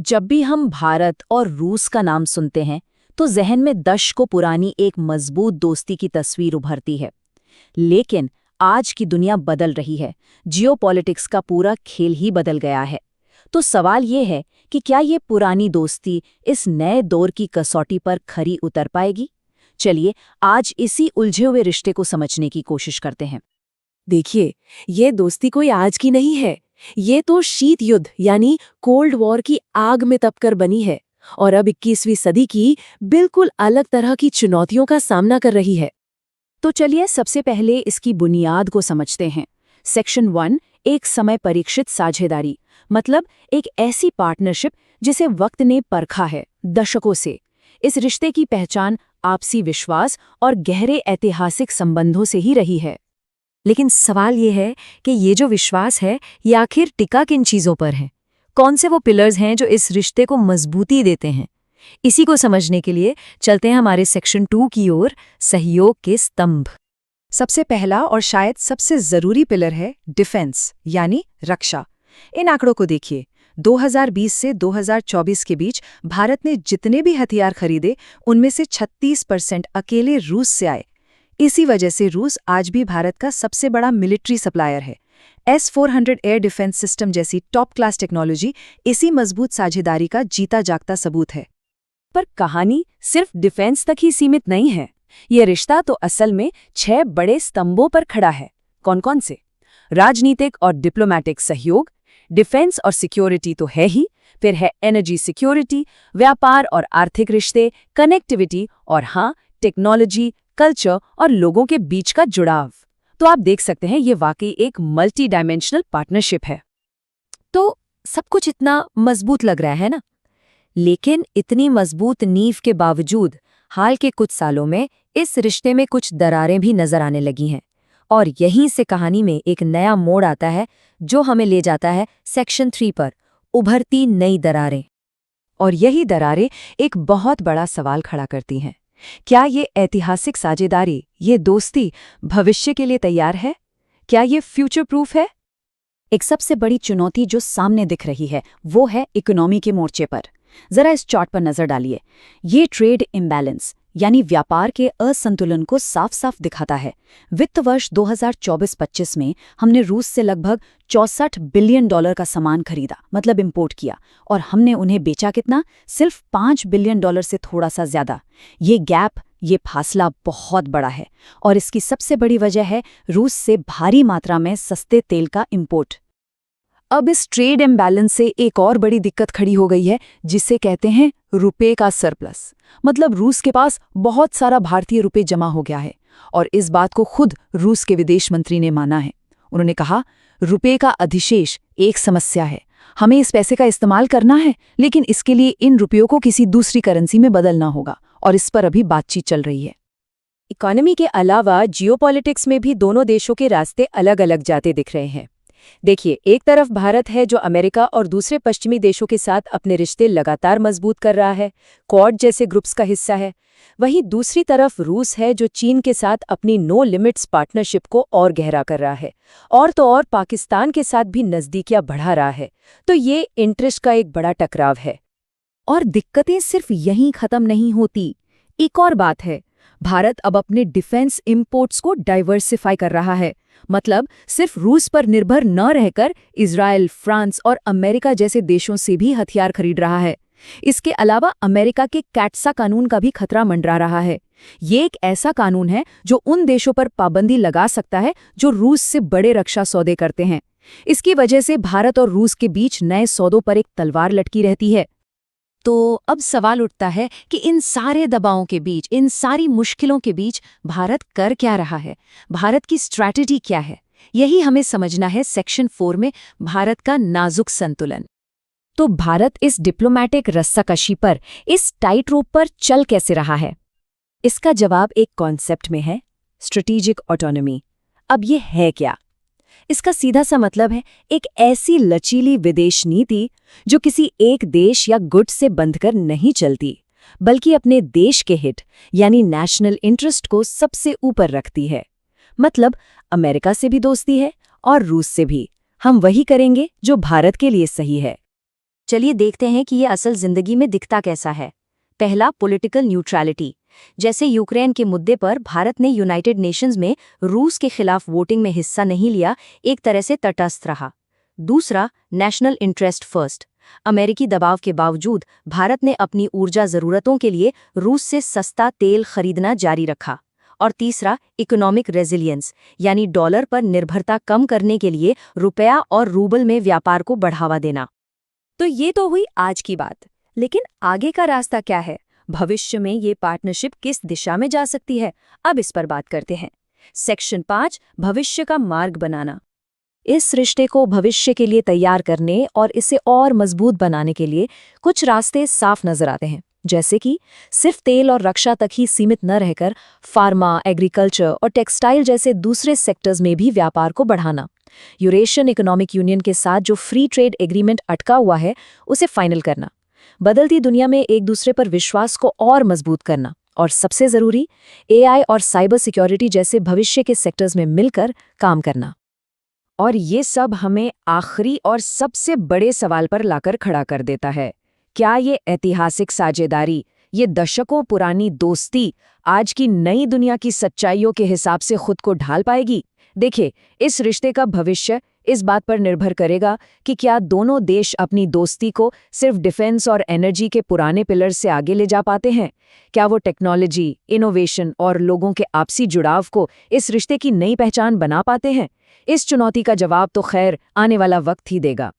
जब भी हम भारत और रूस का नाम सुनते हैं तो जहन में दशकों पुरानी एक मजबूत दोस्ती की तस्वीर उभरती है। लेकिन आज की दुनिया बदल रही है, जियोपॉलिटिक्स का पूरा खेल ही बदल गया है। तो सवाल ये है कि क्या ये पुरानी दोस्ती इस नए दौर की कसौटी पर खरी उतर पाएगी? चलिए आज इसी उलझे हुए रिश्ते को समझने की कोशिश करते हैं। देखिए, ये दोस्ती कोई आज की नहीं है। ये तो शीत युद्ध यानी कोल्ड वॉर की आग में तपकर बनी है और अब 21वीं सदी की बिल्कुल अलग तरह की चुनौतियों का सामना कर रही है। तो चलिए सबसे पहले इसकी बुनियाद को समझते हैं। सेक्शन 1, एक समय परीक्षित साझेदारी, मतलब एक ऐसी पार्टनरशिप जिसे वक्त ने परखा है दशकों से। इस रिश्ते की पहचान आपसी विश्वास और गहरे ऐतिहासिक संबंधों से ही रही है। लेकिन सवाल ये है कि ये जो विश्वास है, ये आखिर टिका किन चीज़ों पर है? कौन से वो पिलर्स हैं जो इस रिश्ते को मजबूती देते हैं? इसी को समझने के लिए चलते हैं हमारे सेक्शन 2 की ओर, सहयोग के स्तंभ। सबसे पहला और शायद सबसे जरूरी पिलर है डिफेंस यानी रक्षा। इन आंकड़ों को देखिए, 2020 से 2024 के बीच भारत ने जितने भी हथियार खरीदे उनमें से 36% अकेले रूस से आए। इसी वजह से रूस आज भी भारत का सबसे बड़ा मिलिट्री सप्लायर है। S-400 एयर डिफेंस सिस्टम जैसी टॉप क्लास टेक्नोलॉजी इसी मजबूत साझेदारी का जीता जागता सबूत है। पर कहानी सिर्फ डिफेंस तक ही सीमित नहीं है। ये रिश्ता तो असल में 6 बड़े स्तंभों पर खड़ा है। कौन कौन से? राजनीतिक और डिप्लोमैटिक सहयोग, डिफेंस और सिक्योरिटी तो है ही, फिर है एनर्जी सिक्योरिटी, व्यापार और आर्थिक रिश्ते, कनेक्टिविटी और हाँ, टेक्नोलॉजी, कल्चर और लोगों के बीच का जुड़ाव। तो आप देख सकते हैं ये वाकई एक मल्टी डायमेंशनल पार्टनरशिप है। तो सब कुछ इतना मजबूत लग रहा है ना? लेकिन इतनी मजबूत नींव के बावजूद हाल के कुछ सालों में इस रिश्ते में कुछ दरारें भी नजर आने लगी हैं। और यहीं से कहानी में एक नया मोड़ आता है जो हमें ले जाता है सेक्शन 3 पर, उभरती नई दरारें। और यही दरारें एक बहुत बड़ा सवाल खड़ा करती हैं। क्या ये ऐतिहासिक साझेदारी, ये दोस्ती भविष्य के लिए तैयार है? क्या ये फ्यूचर प्रूफ है? एक सबसे बड़ी चुनौती जो सामने दिख रही है वो है इकोनॉमी के मोर्चे पर। जरा इस चार्ट पर नजर डालिए। ये ट्रेड इम्बैलेंस यानी व्यापार के असंतुलन को साफ साफ दिखाता है। वित्त वर्ष 2024-25 में हमने रूस से लगभग $64 बिलियन का सामान खरीदा, मतलब इंपोर्ट किया, और हमने उन्हें बेचा कितना? सिर्फ $5 बिलियन से थोड़ा सा ज्यादा। ये गैप, ये फासला बहुत बड़ा है और इसकी सबसे बड़ी वजह है रूस से भारी मात्रा में सस्ते तेल का इंपोर्ट। अब इस ट्रेड इम्बैलेंस से एक और बड़ी दिक्कत खड़ी हो गई है जिसे कहते हैं रुपए का सरप्लस। मतलब रूस के पास बहुत सारा भारतीय रुपए जमा हो गया है और इस बात को खुद रूस के विदेश मंत्री ने माना है। उन्होंने कहा, रुपए का अधिशेष एक समस्या है, हमें इस पैसे का इस्तेमाल करना है, लेकिन इसके लिए इन रुपयों को किसी दूसरी करेंसी में बदलना होगा और इस पर अभी बातचीत चल रही है। इकोनॉमी के अलावा जियोपॉलिटिक्स में भी दोनों देशों के रास्ते अलग अलग जाते दिख रहे हैं। देखिए, एक तरफ भारत है जो अमेरिका और दूसरे पश्चिमी देशों के साथ अपने रिश्ते लगातार मजबूत कर रहा है, क्वाड जैसे ग्रुप्स का हिस्सा है। वहीं दूसरी तरफ रूस है जो चीन के साथ अपनी नो लिमिट्स पार्टनरशिप को और गहरा कर रहा है, और तो और पाकिस्तान के साथ भी नजदीकियां बढ़ा रहा है। तो ये इंटरेस्ट का एक बड़ा टकराव है। और दिक्कतें सिर्फ यहीं खत्म नहीं होती। एक और बात है, भारत अब अपने डिफेंस इंपोर्ट्स को डाइवर्सिफाई कर रहा है। मतलब सिर्फ रूस पर निर्भर न रहकर इजराइल, फ्रांस और अमेरिका जैसे देशों से भी हथियार खरीद रहा है। इसके अलावा अमेरिका के कैट्सा कानून का भी खतरा मंडरा रहा है। ये एक ऐसा कानून है जो उन देशों पर पाबंदी लगा सकता है जो रूस से बड़े रक्षा सौदे करते हैं। इसकी वजह से भारत और रूस के बीच नए सौदों पर एक तलवार लटकी रहती है। तो अब सवाल उठता है कि इन सारे दबावों के बीच, इन सारी मुश्किलों के बीच भारत कर क्या रहा है? भारत की स्ट्रैटेजी क्या है? यही हमें समझना है सेक्शन 4 में, भारत का नाजुक संतुलन। तो भारत इस डिप्लोमैटिक रस्साकशी पर, इस टाइट रोप पर चल कैसे रहा है? इसका जवाब एक कॉन्सेप्ट में है, स्ट्रेटेजिक ऑटोनॉमी। अब ये है क्या? इसका सीधा सा मतलब है एक ऐसी लचीली विदेश नीति जो किसी एक देश या गुट से बंधकर नहीं चलती, बल्कि अपने देश के हित यानी नेशनल इंटरेस्ट को सबसे ऊपर रखती है। मतलब अमेरिका से भी दोस्ती है और रूस से भी। हम वही करेंगे जो भारत के लिए सही है। चलिए देखते हैं कि ये असल जिंदगी में दिखता कैसा है। पहला, पॉलिटिकल न्यूट्रलिटी। जैसे यूक्रेन के मुद्दे पर भारत ने यूनाइटेड नेशंस में रूस के खिलाफ वोटिंग में हिस्सा नहीं लिया, एक तरह से तटस्थ रहा। दूसरा, नेशनल इंटरेस्ट फर्स्ट। अमेरिकी दबाव के बावजूद भारत ने अपनी ऊर्जा जरूरतों के लिए रूस से सस्ता तेल खरीदना जारी रखा। और तीसरा, इकोनॉमिक रेजिलियंस, यानी डॉलर पर निर्भरता कम करने के लिए रुपया और रूबल में व्यापार को बढ़ावा देना। तो ये तो हुई आज की बात, लेकिन आगे का रास्ता क्या है? भविष्य में ये पार्टनरशिप किस दिशा में जा सकती है? अब इस पर बात करते हैं। सेक्शन 5, भविष्य का मार्ग बनाना। इस रिश्ते को भविष्य के लिए तैयार करने और इसे और मजबूत बनाने के लिए कुछ रास्ते साफ नजर आते हैं, जैसे कि सिर्फ तेल और रक्षा तक ही सीमित न रहकर फार्मा, एग्रीकल्चर और टेक्सटाइल जैसे दूसरे सेक्टर्स में भी व्यापार को बढ़ाना। यूरेशियन इकोनॉमिक यूनियन के साथ जो फ्री ट्रेड एग्रीमेंट अटका हुआ है उसे फाइनल करना। बदलती दुनिया में एक दूसरे पर विश्वास को और मजबूत करना। और सबसे जरूरी, AI और साइबर सिक्योरिटी जैसे भविष्य के सेक्टर्स में मिलकर काम करना। और ये सब हमें आखिरी और सबसे बड़े सवाल पर लाकर खड़ा कर देता है। क्या ये ऐतिहासिक साझेदारी, ये दशकों पुरानी दोस्ती आज की नई दुनिया की सच्चाइयों के हिसाब से खुद को ढाल पाएगी? देखिए, इस रिश्ते का भविष्य इस बात पर निर्भर करेगा कि क्या दोनों देश अपनी दोस्ती को सिर्फ डिफेंस और एनर्जी के पुराने पिलर से आगे ले जा पाते हैं। क्या वो टेक्नोलॉजी, इनोवेशन और लोगों के आपसी जुड़ाव को इस रिश्ते की नई पहचान बना पाते हैं? इस चुनौती का जवाब तो खैर आने वाला वक्त ही देगा।